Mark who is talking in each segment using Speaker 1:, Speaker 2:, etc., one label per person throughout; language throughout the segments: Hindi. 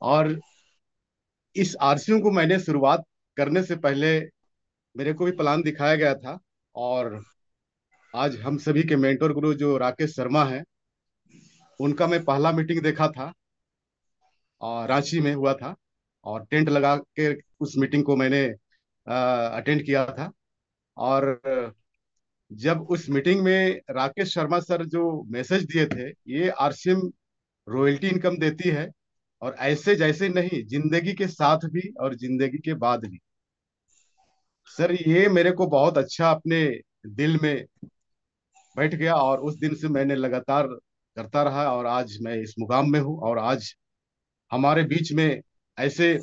Speaker 1: और इस आरसीयू को मैंने शुरुआत करने से पहले मेरे को भी प्लान दिखाया गया था। और आज हम सभी के मेंटोर गुरु जो राकेश शर्मा हैं, उनका मैं पहला मीटिंग देखा था और रांची में हुआ था। और टेंट लगा के उस मीटिंग को मैंने अटेंड किया था। और जब उस मीटिंग में राकेश शर्मा सर जो मैसेज दिए थे, ये आरसीएम रॉयल्टी इनकम देती है, और ऐसे जैसे नहीं, जिंदगी के साथ भी और जिंदगी के बाद भी। सर ये मेरे को बहुत अच्छा अपने दिल में बैठ गया, और उस दिन से मैंने लगातार करता रहा, और आज मैं इस मुकाम में हूँ। और आज हमारे बीच में ऐसे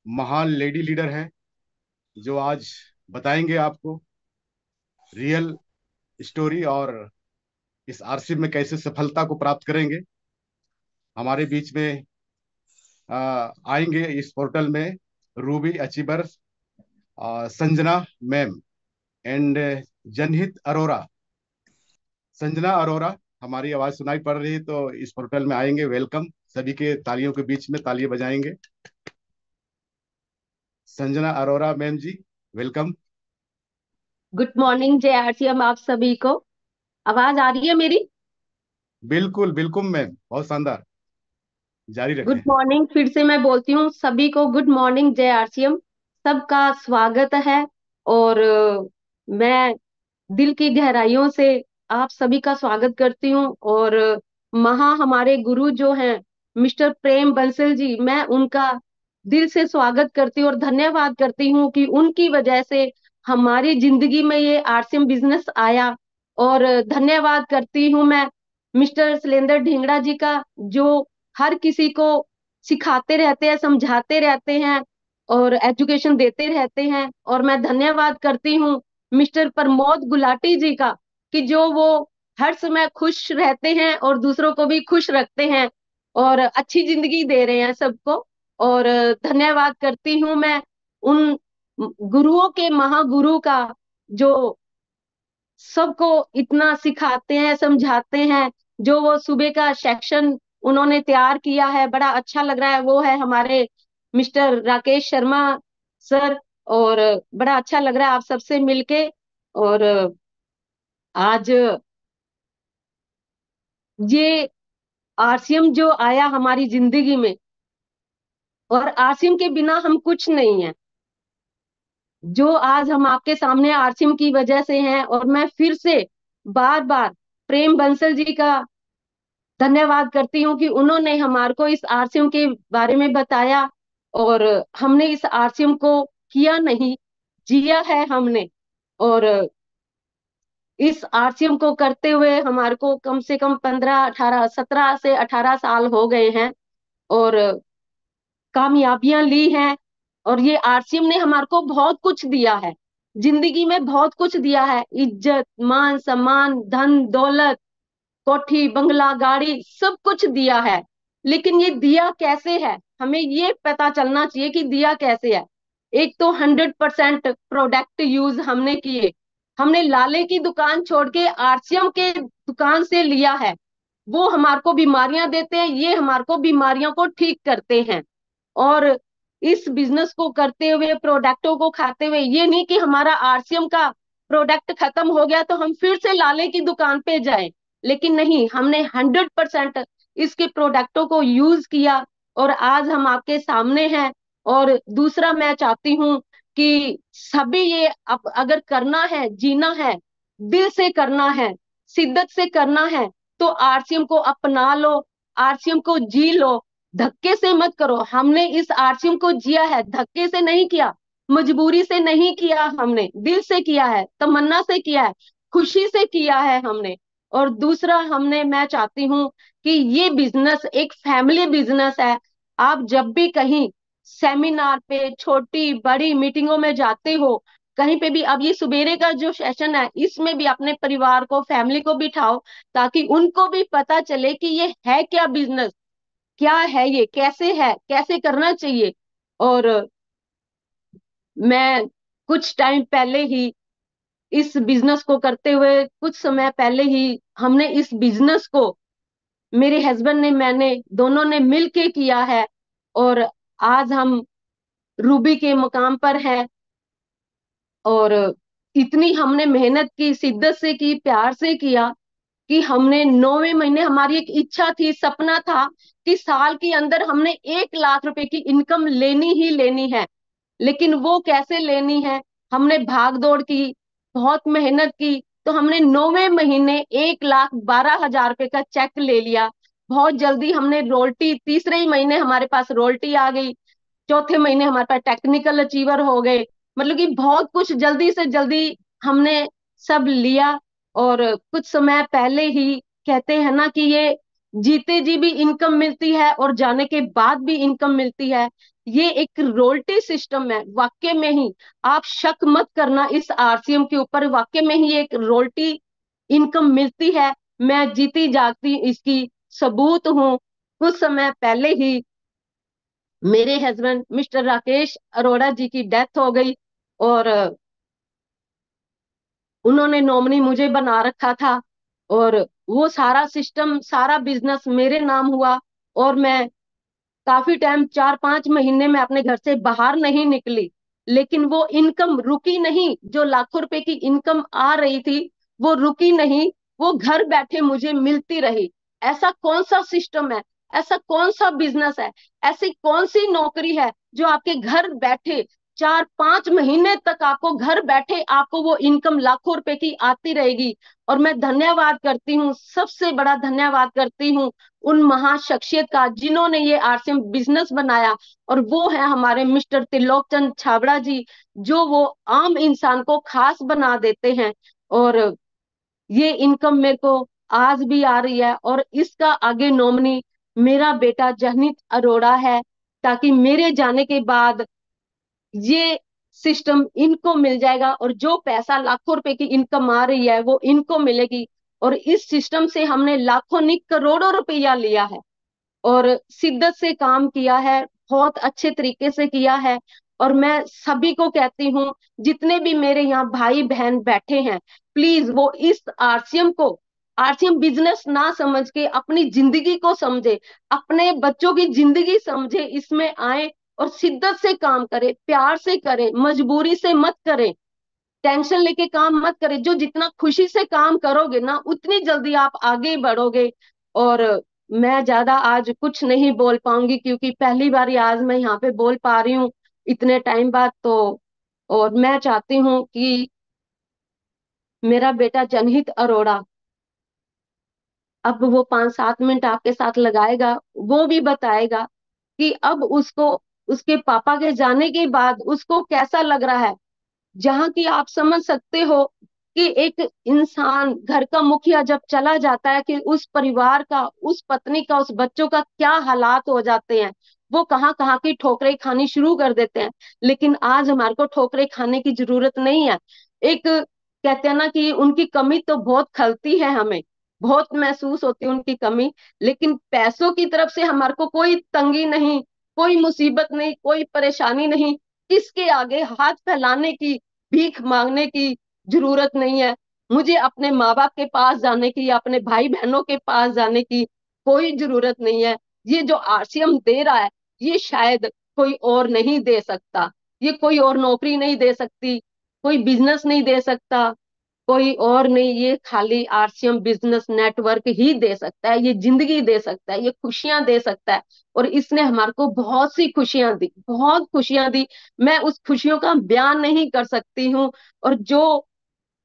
Speaker 1: महान लेडी लीडर हैं जो आज बताएंगे आपको रियल स्टोरी, और इस आरसी में कैसे सफलता को प्राप्त करेंगे। हमारे बीच में आएंगे इस पोर्टल में Ruby achiever, Sanjana ma'am, and जनहित अरोरा। संजना अरोरा, हमारी आवाज सुनाई पड़ रही है तो इस पोर्टल में आएंगे। वेलकम, सभी के तालियों के बीच में तालियां बजाएंगे। संजना अरोरा मैम जी, वेलकम।
Speaker 2: गुड मॉर्निंग जय आरसीएम आप सभी को। आवाज आ रही है मेरी?
Speaker 1: बिल्कुल बिल्कुल मैम, बहुत शानदार, जारी
Speaker 2: गुड
Speaker 1: रखें।
Speaker 2: मॉर्निंग, फिर से मैं बोलती हूँ सभी को गुड मॉर्निंग जय आरसीएम। सबका स्वागत है। और मैं दिल की गहराइयों से आप सभी का स्वागत करती हूँ। और हमारे गुरु जो हैं मिस्टर प्रेम बंसल जी, मैं उनका दिल से स्वागत करती हूँ और धन्यवाद करती हूँ कि उनकी वजह से हमारी जिंदगी में ये आरसीएम बिजनेस आया। और धन्यवाद करती हूँ मैं मिस्टर शैलेंद्र ढींगड़ा जी का, जो हर किसी को सिखाते रहते हैं, समझाते रहते हैं और एजुकेशन देते रहते हैं। और मैं धन्यवाद करती हूँ मिस्टर प्रमोद गुलाटी जी का, कि जो वो हर समय खुश रहते हैं और दूसरों को भी खुश रखते हैं और अच्छी जिंदगी दे रहे हैं सबको। और धन्यवाद करती हूँ मैं उन गुरुओं के, महागुरु का, जो सबको इतना सिखाते हैं, समझाते हैं। जो वो सुबह का सेक्शन उन्होंने तैयार किया है, बड़ा अच्छा लग रहा है। वो है हमारे मिस्टर राकेश शर्मा सर। और बड़ा अच्छा लग रहा है आप सबसे मिलके। और आज ये आरसीएम जो आया हमारी जिंदगी में, और आरसीएम के बिना हम कुछ नहीं है। जो आज हम आपके सामने आरसीएम की वजह से हैं। और मैं फिर से बार बार प्रेम बंसल जी का धन्यवाद करती हूँ कि उन्होंने हमारे को इस आरसीएम के बारे में बताया। और हमने इस आरसीएम को किया नहीं, जिया है हमने। और इस आरसीएम को करते हुए हमारे को कम से कम 17 से 18 साल हो गए हैं। और कामयाबियां ली हैं। और ये आरसीएम ने हमारे को बहुत कुछ दिया है, जिंदगी में बहुत कुछ दिया है। इज्जत, मान सम्मान, धन दौलत, कोठी बंगला गाड़ी, सब कुछ दिया है। लेकिन ये दिया कैसे है, हमें ये पता चलना चाहिए कि दिया कैसे है। एक तो 100% प्रोडक्ट यूज हमने किए। हमने लाले की दुकान छोड़ के आरसीएम के दुकान से लिया है। वो हमारे को बीमारियां देते हैं, ये हमारे को बीमारियों को ठीक करते हैं। और इस बिजनेस को करते हुए, प्रोडक्टों को खाते हुए, ये नहीं कि हमारा आरसीएम का प्रोडक्ट खत्म हो गया तो हम फिर से लाले की दुकान पे जाएं। लेकिन नहीं, हमने 100% इसके प्रोडक्टों को यूज किया और आज हम आपके सामने हैं। और दूसरा मैं चाहती हूँ कि सभी ये अगर करना है, जीना है, दिल से करना है, शिद्दत से करना है, तो आरसीएम को अपना लो, आरसीएम को जी लो। धक्के से मत करो। हमने इस आरसीएम को जिया है, धक्के से नहीं किया, मजबूरी से नहीं किया, हमने दिल से किया है, तमन्ना से किया है, खुशी से किया है हमने। और दूसरा हमने, मैं चाहती हूँ कि ये बिजनेस एक फैमिली बिजनेस है। आप जब भी कहीं सेमिनार पे, छोटी बड़ी मीटिंगों में जाते हो, कहीं पे भी, अब ये सुबेरे का जो सेशन है इसमें भी अपने परिवार को, फैमिली को बिठाओ, ताकि उनको भी पता चले कि ये है क्या बिजनेस, क्या है ये, कैसे है, कैसे करना चाहिए। और मैं कुछ टाइम पहले ही इस बिजनेस को करते हुए, कुछ समय पहले ही हमने इस बिजनेस को, मेरे हस्बैंड ने, मैंने, दोनों ने मिलके किया है। और आज हम रूबी के मुकाम पर हैं। और इतनी हमने मेहनत की, शिद्दत से की, प्यार से किया कि हमने 9वें महीने, हमारी एक इच्छा थी, सपना था कि साल के अंदर हमने 1 लाख रुपए की इनकम लेनी ही लेनी है। लेकिन वो कैसे लेनी है, हमने भाग दौड़ की, बहुत मेहनत की, तो हमने 9वें महीने 1,12,000 रुपए का चेक ले लिया। बहुत जल्दी हमने रोल्टी, तीसरे ही महीने हमारे पास रोल्टी आ गई, चौथे महीने हमारे पास टेक्निकल अचीवर हो गए। मतलब कि बहुत कुछ जल्दी से जल्दी हमने सब लिया। और कुछ समय पहले ही, कहते हैं ना कि ये जीते जी भी इनकम मिलती है और जाने के बाद भी इनकम मिलती है। ये एक रोल्टी सिस्टम है वाकई में ही। आप शक मत करना इस आरसीएम के ऊपर, वाकई में ही एक रोल्टी इनकम मिलती है। मैं जीती जागती इसकी सबूत हूँ। कुछ समय पहले ही मेरे हस्बैंड मिस्टर राकेश अरोड़ा जी की डेथ हो गई। और उन्होंने नॉमिनी मुझे बना रखा था। और वो सारा सिस्टम, सारा बिजनेस मेरे नाम हुआ। और मैं काफी टाइम, 4-5 महीने में अपने घर से बाहर नहीं निकली। लेकिन वो इनकम रुकी नहीं, जो लाखों रुपए की इनकम आ रही थी वो रुकी नहीं, वो घर बैठे मुझे मिलती रही। ऐसा कौन सा सिस्टम है, ऐसा कौन सा बिजनेस है, ऐसी कौन सी नौकरी है जो आपके घर बैठे 4-5 महीने तक आपको घर बैठे आपको वो इनकम लाखों रुपए की आती रहेगी। और मैं धन्यवाद करती हूँ, सबसे बड़ा धन्यवाद करती हूँ उन महाशख्सियत का जिन्होंने ये आरसीएम बिजनेस बनाया। और वो है हमारे मिस्टर त्रिलोक चंद छाबड़ा जी, जो वो आम इंसान को खास बना देते हैं। और ये इनकम मेरे को आज भी आ रही है। और इसका आगे नॉमिनी मेरा बेटा जहनीत अरोड़ा है, ताकि मेरे जाने के बाद ये सिस्टम इनको मिल जाएगा। और जो पैसा लाखों रुपए की इनकम आ रही है वो इनको मिलेगी। और इस सिस्टम से हमने लाखों नहीं करोड़ों रुपया लिया है और शिद्दत से काम किया है, बहुत अच्छे तरीके से किया है। और मैं सभी को कहती हूँ, जितने भी मेरे यहाँ भाई बहन बैठे हैं, प्लीज वो इस आरसीएम को आरसीएम बिजनेस ना समझ के अपनी जिंदगी को समझे, अपने बच्चों की जिंदगी समझे, इसमें आए और शिद्दत से काम करे, प्यार से करे, मजबूरी से मत करे, टेंशन लेके काम मत करे। जो जितना खुशी से काम करोगे ना, उतनी जल्दी आप आगे बढ़ोगे। और मैं ज्यादा आज कुछ नहीं बोल पाऊंगी, क्योंकि पहली बार आज मैं यहाँ पे बोल पा रही हूँ इतने टाइम बाद। तो और मैं चाहती हूँ कि मेरा बेटा जनहित अरोड़ा अब वो 5-7 मिनट आपके साथ लगाएगा, वो भी बताएगा कि अब उसको, उसके पापा के जाने के बाद उसको कैसा लग रहा है। जहाँ की आप समझ सकते हो कि एक इंसान, घर का मुखिया जब चला जाता है, कि उस परिवार का, उस पत्नी का, उस बच्चों का क्या हालात हो जाते हैं। वो कहाँ कहाँ की ठोकरें खानी शुरू कर देते हैं। लेकिन आज हमारे को ठोकरें खाने की जरूरत नहीं है। एक कहते हैं ना कि उनकी कमी तो बहुत खलती है, हमें बहुत महसूस होती है उनकी कमी। लेकिन पैसों की तरफ से हमारे को कोई तंगी नहीं, कोई मुसीबत नहीं, कोई परेशानी नहीं। किसके आगे हाथ फैलाने की, भीख मांगने की जरूरत नहीं है। मुझे अपने माँ बाप के पास जाने की या अपने भाई बहनों के पास जाने की कोई जरूरत नहीं है। ये जो आरसीएम दे रहा है, ये शायद कोई और नहीं दे सकता। ये कोई और नौकरी नहीं दे सकती, कोई बिजनेस नहीं दे सकता, कोई और नहीं। ये खाली आरसीएम बिजनेस नेटवर्क ही दे सकता है, ये जिंदगी दे सकता है, ये खुशियां दे सकता है। और इसने हमारे को बहुत सी खुशियां दी, बहुत खुशियां दी। मैं उस खुशियों का बयान नहीं कर सकती हूँ। और जो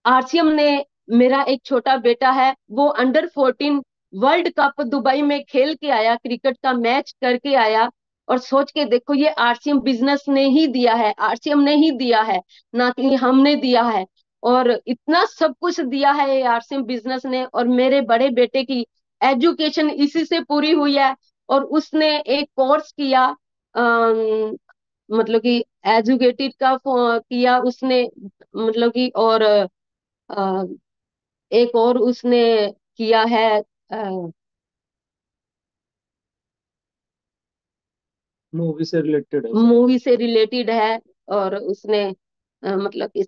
Speaker 2: आरसीएम ने, मेरा एक छोटा बेटा है, वो अंडर 14 वर्ल्ड कप दुबई में खेल के आया, क्रिकेट का मैच करके आया। और सोच के देखो, ये आरसीएम बिजनेस ने ही दिया है, आरसीएम ने ही दिया है, ना कि हमने दिया है। और इतना सब कुछ दिया है ये आरसीएम बिजनेस ने। और मेरे बड़े बेटे की एजुकेशन इसी से पूरी हुई है। और उसने एक कोर्स किया, मतलब कि एजुकेटेड का किया उसने, मतलब कि। और अ, एक और उसने किया है,
Speaker 3: मूवी से रिलेटेड है शायद।
Speaker 2: मूवी से रिलेटेड है। और उसने मतलब कि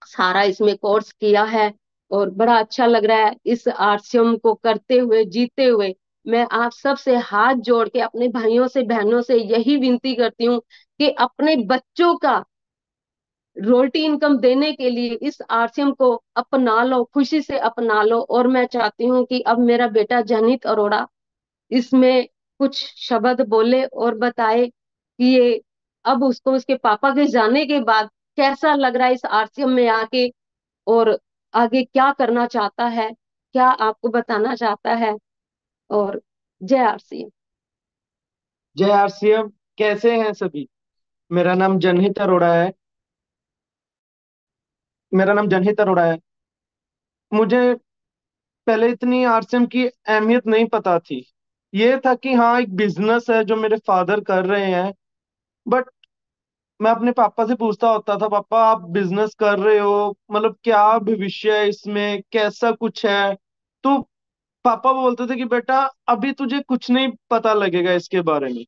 Speaker 2: सारा इसमें कोर्स किया है। और बड़ा अच्छा लग रहा है इस आरसीएम को करते हुए, जीते हुए। मैं आप सब से हाथ जोड़ के अपने भाइयों से बहनों से यही विनती करती हूँ कि अपने बच्चों का रोटी इनकम देने के लिए इस आरसीएम को अपना लो, खुशी से अपना लो। और मैं चाहती हूँ कि अब मेरा बेटा जनित अरोड़ा इसमें कुछ शब्द बोले और बताए कि ये अब उसको उसके पापा के जाने के बाद कैसा लग रहा है इस आरसीएम में आके, और आगे क्या करना चाहता है, क्या आपको बताना चाहता है। और जय आरसीएम।
Speaker 3: जय आरसीएम। कैसे हैं सभी? मेरा नाम जनहित अरोड़ा है। मेरा नाम जनहित अरोड़ा है। मुझे पहले इतनी आरसीएम की अहमियत नहीं पता थी। ये था कि हाँ, एक बिजनेस है जो मेरे फादर कर रहे हैं। बट मैं अपने पापा से पूछता होता था, पापा आप बिजनेस कर रहे हो, मतलब क्या भविष्य है इसमें, कैसा कुछ है? तो पापा बोलते थे कि बेटा अभी तुझे कुछ नहीं पता लगेगा इसके बारे में।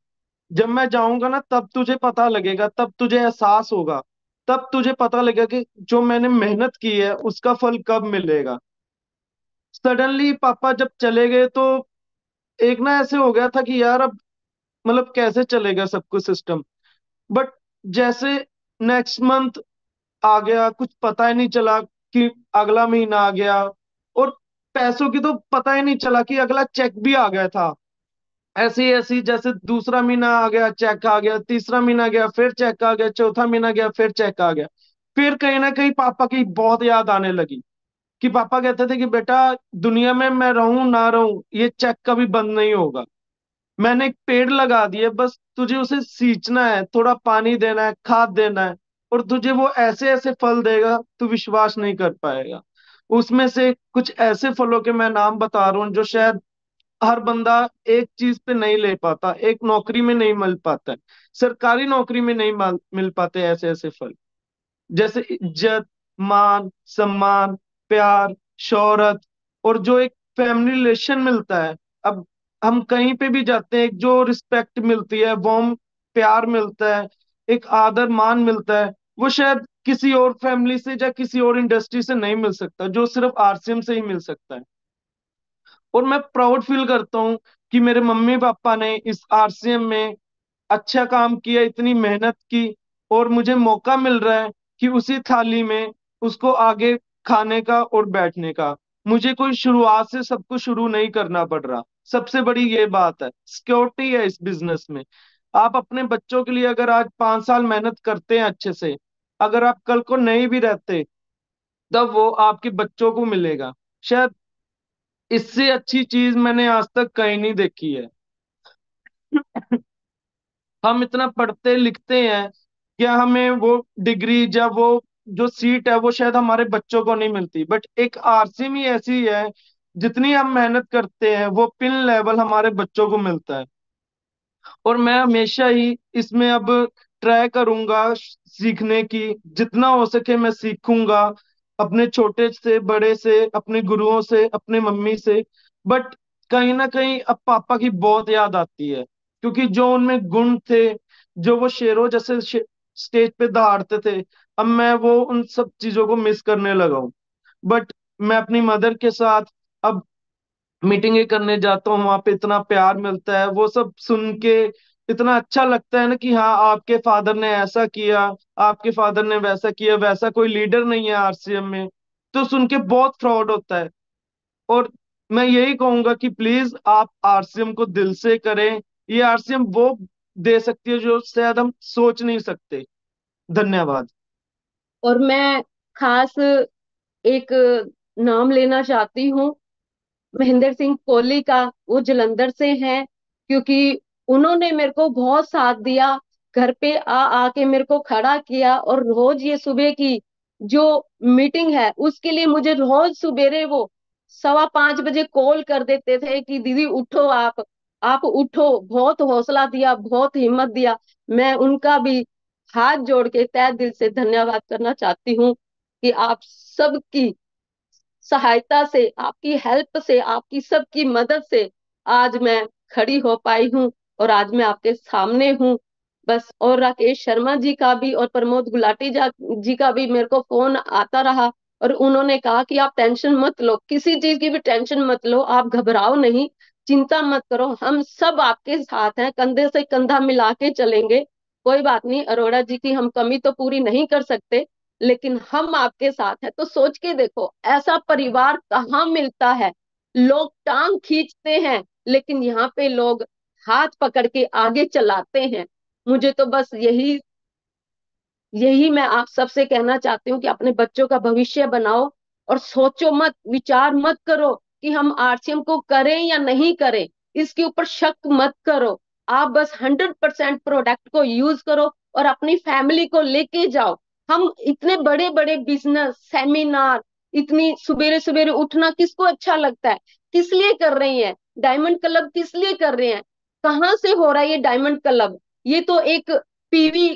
Speaker 3: जब मैं जाऊंगा ना तब तुझे पता लगेगा, तब तुझे एहसास होगा, तब तुझे पता लगेगा कि जो मैंने मेहनत की है उसका फल कब मिलेगा। सडनली पापा जब चले गए तो एक ना ऐसे हो गया था कि यार अब मतलब कैसे चलेगा सब कुछ सिस्टम। बट जैसे नेक्स्ट मंथ आ गया, कुछ पता ही नहीं चला कि अगला महीना आ गया, और पैसों की तो पता ही नहीं चला कि अगला चेक भी आ गया था। ऐसे ही ऐसे ही जैसे दूसरा महीना आ गया, चेक आ गया, तीसरा महीना गया, फिर चेक आ गया, चौथा महीना गया, फिर चेक आ गया। फिर कहीं ना कहीं पापा की बहुत याद आने लगी कि पापा कहते थे कि बेटा दुनिया में मैं रहूं ना रहूं, ये चेक कभी बंद नहीं होगा। मैंने एक पेड़ लगा दिया, बस तुझे उसे सींचना है, थोड़ा पानी देना है, खाद देना है, और तुझे वो ऐसे ऐसे फल देगा तू विश्वास नहीं कर पाएगा। उसमें से कुछ ऐसे फलों के मैं नाम बता रहा हूँ जो शायद हर बंदा एक चीज पे नहीं ले पाता, एक नौकरी में नहीं मिल पाता है, सरकारी नौकरी में नहीं मिल पाते ऐसे ऐसे फल। जैसे इज्जत, मान सम्मान, प्यार, शोहरत, और जो एक फैमिली रिलेशन मिलता है। अब हम कहीं पे भी जाते हैं, एक जो रिस्पेक्ट मिलती है, वार्म प्यार मिलता है, एक आदर मान मिलता है, वो शायद किसी और फैमिली से या किसी और इंडस्ट्री से नहीं मिल सकता, जो सिर्फ आरसीएम से ही मिल सकता है। और मैं प्राउड फील करता हूँ कि मेरे मम्मी पापा ने इस आरसीएम में अच्छा काम किया, इतनी मेहनत की, और मुझे मौका मिल रहा है कि उसी थाली में उसको आगे खाने का और बैठने का। मुझे कोई शुरुआत से सब कुछ शुरू नहीं करना पड़ रहा। सबसे बड़ी ये बात है, सिक्योरिटी है इस बिजनेस में। आप अपने बच्चों के लिए अगर आज 5 साल मेहनत करते हैं अच्छे से, अगर आप कल को नहीं भी रहते, तब वो आपके बच्चों को मिलेगा। शायद इससे अच्छी चीज मैंने आज तक कहीं नहीं देखी है। हम इतना पढ़ते लिखते हैं, क्या हमें वो डिग्री या वो जो सीट है वो शायद हमारे बच्चों को नहीं मिलती, बट एक आरसीएम ही ऐसी है, जितनी हम मेहनत करते हैं वो पिन लेवल हमारे बच्चों को मिलता है। और मैं हमेशा ही इसमें अब ट्राई करूंगा सीखने की, जितना हो सके मैं सीखूंगा, अपने छोटे से बड़े से, अपने गुरुओं से, अपने मम्मी से। बट कहीं ना कहीं अब पापा की बहुत याद आती है, क्योंकि जो उनमें गुण थे, जो वो शेरों जैसे स्टेज पे दहाड़ते थे, अब मैं वो उन सब चीजों को मिस करने लगा हूँ। बट मैं अपनी मदर के साथ अब मीटिंगें करने जाता हूँ, वहां पे इतना प्यार मिलता है, वो सब सुन के इतना अच्छा लगता है ना कि हाँ, आपके फादर ने ऐसा किया, आपके फादर ने वैसा किया, वैसा कोई लीडर नहीं है आरसीएम में। तो सुन के बहुत प्राउड होता है। और मैं यही कहूंगा कि प्लीज आप आरसीएम को दिल से करें। ये आरसीएम वो दे सकती है जो शायद हम सोच नहीं सकते। धन्यवाद।
Speaker 2: और मैं खास एक नाम लेना चाहती हूँ, महेंद्र सिंह कोहली का। वो जलंधर से हैं, क्योंकि उन्होंने मेरे को बहुत साथ दिया, घर पे आ आके मेरे को खड़ा किया। और रोज ये सुबह की जो मीटिंग है उसके लिए मुझे रोज सवेरे वो 5:15 बजे कॉल कर देते थे कि दीदी उठो, आप उठो। बहुत हौसला दिया, बहुत हिम्मत दिया। मैं उनका भी हाथ जोड़ के तहे दिल से धन्यवाद करना चाहती हूँ कि आप सबकी सहायता से, आपकी हेल्प से, आपकी सबकी मदद से आज मैं खड़ी हो पाई हूँ और आज मैं आपके सामने हूँ। बस। और राकेश शर्मा जी का भी और प्रमोद गुलाटी जी का भी मेरे को फोन आता रहा, और उन्होंने कहा कि आप टेंशन मत लो, किसी चीज की भी टेंशन मत लो, आप घबराओ नहीं। चिंता मत करो, हम सब आपके साथ हैं, कंधे से कंधा मिला के चलेंगे। कोई बात नहीं, अरोड़ा जी की हम कमी तो पूरी नहीं कर सकते, लेकिन हम आपके साथ हैं। तो सोच के देखो, ऐसा परिवार कहाँ मिलता है। लोग टांग खींचते हैं, लेकिन यहाँ पे लोग हाथ पकड़ के आगे चलाते हैं। मुझे तो बस यही यही मैं आप सबसे कहना चाहती हूँ कि अपने बच्चों का भविष्य बनाओ, और सोचो मत, विचार मत करो कि हम आरसीएम को करें या नहीं करें, इसके ऊपर शक मत करो। आप बस 100% प्रोडक्ट को यूज करो और अपनी फैमिली को लेके जाओ। हम इतने बड़े बड़े बिजनेस सेमिनार, इतनी सुबेरे सुबेरे उठना किसको अच्छा लगता है, किस लिए कर रही हैं? डायमंड क्लब किस लिए कर रहे हैं? कहाँ से हो रहा है ये डायमंड क्लब? ये तो एक पीवी,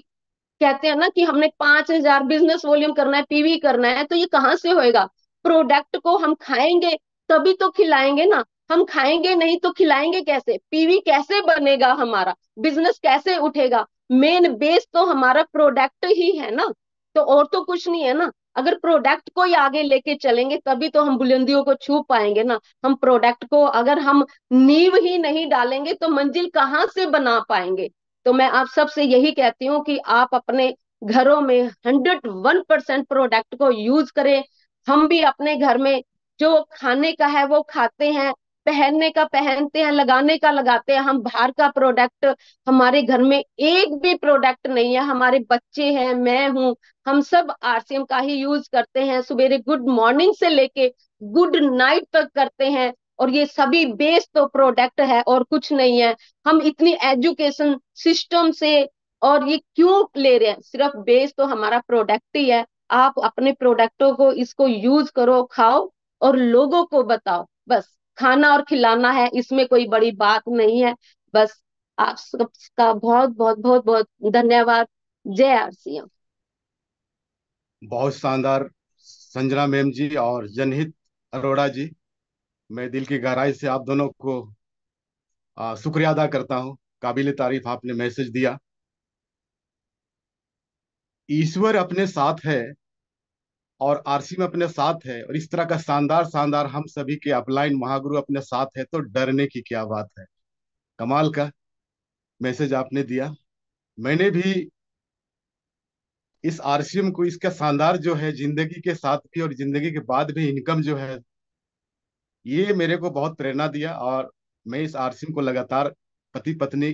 Speaker 2: कहते हैं ना कि हमने 5,000 बिजनेस वॉल्यूम करना है, पीवी करना है, तो ये कहाँ से होएगा? प्रोडक्ट को हम खाएंगे तभी तो खिलाएंगे ना। हम खाएंगे नहीं तो खिलाएंगे कैसे? पीवी कैसे बनेगा? हमारा बिजनेस कैसे उठेगा? मेन बेस तो हमारा प्रोडक्ट ही है ना, तो और तो कुछ नहीं है ना। अगर प्रोडक्ट को ही आगे लेके चलेंगे तभी तो हम बुलंदियों को छू पाएंगे ना। हम प्रोडक्ट को अगर हम नींव ही नहीं डालेंगे तो मंजिल कहाँ से बना पाएंगे? तो मैं आप सबसे यही कहती हूँ कि आप अपने घरों में 101% प्रोडक्ट को यूज करें। हम भी अपने घर में जो खाने का है वो खाते हैं, पहनने का पहनते हैं, लगाने का लगाते हैं। हम बाहर का प्रोडक्ट, हमारे घर में एक भी प्रोडक्ट नहीं है। हमारे बच्चे हैं, मैं हूं, हम सब आरसीएम का ही यूज करते हैं। सवेरे गुड मॉर्निंग से लेके गुड नाइट तक करते हैं, और ये सभी बेस तो प्रोडक्ट है और कुछ नहीं है। हम इतनी एजुकेशन सिस्टम से और ये क्यों ले रहे हैं? सिर्फ बेस तो हमारा प्रोडक्ट ही है। आप अपने प्रोडक्टों को, इसको यूज करो, खाओ और लोगों को बताओ। बस खाना और खिलाना है, इसमें कोई बड़ी बात नहीं है। बस आप सबका बहुत बहुत बहुत बहुत धन्यवाद। जय आरसीएम।
Speaker 1: बहुत शानदार संजना मैम जी और जनहित अरोड़ा जी, मैं दिल की गहराई से आप दोनों को शुक्रिया अदा करता हूँ। काबिल तारीफ आपने मैसेज दिया। ईश्वर अपने साथ है और आरसी में अपने साथ है, और इस तरह का शानदार शानदार हम सभी के अपलाइन महागुरु अपने साथ है, तो डरने की क्या बात है। कमाल का मैसेज आपने दिया। मैंने भी इस आरसीएम को, इसका शानदार जो है जिंदगी के साथ भी और जिंदगी के बाद भी इनकम जो है, ये मेरे को बहुत प्रेरणा दिया। और मैं इस आरसीएम को लगातार पति पत्नी